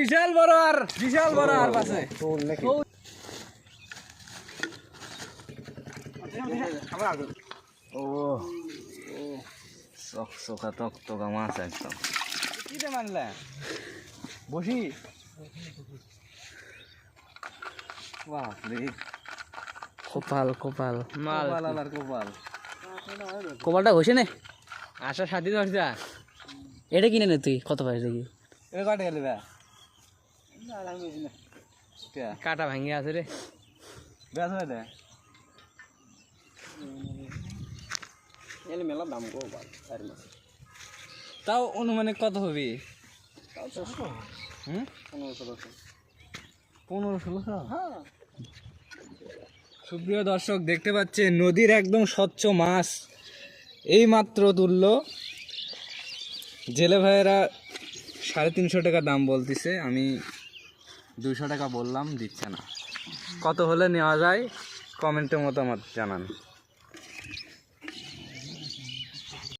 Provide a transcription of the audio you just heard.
বিশাল বড় আর পাশে ও চকচকা টকটকা মাছ একদম। কি রে মানলে বসি বাপরে কপাল মাল আলার কপালটা ঘষে নে। আশা সাথী ধরছা এটা কিনে নে তুই, কত পাইস দেখি। এ কাটে গেলে বে কাটা ভাঙিয়ে আছে রে বেশ হয়ে দে মেলা দাম গো তাও অনুমানে কত হবে? 15-16। সুপ্রিয় দর্শক দেখতে পাচ্ছেন নদীর একদম স্বচ্ছ মাছ এই মাত্র তুললো। জেলে ভাইয়েরা 350 টাকা দাম বলতেছে, আমি 200 টাকা বললাম, দিচ্ছে না। কত হলে নেওয়া যায় কমেন্টে মতামত জানান।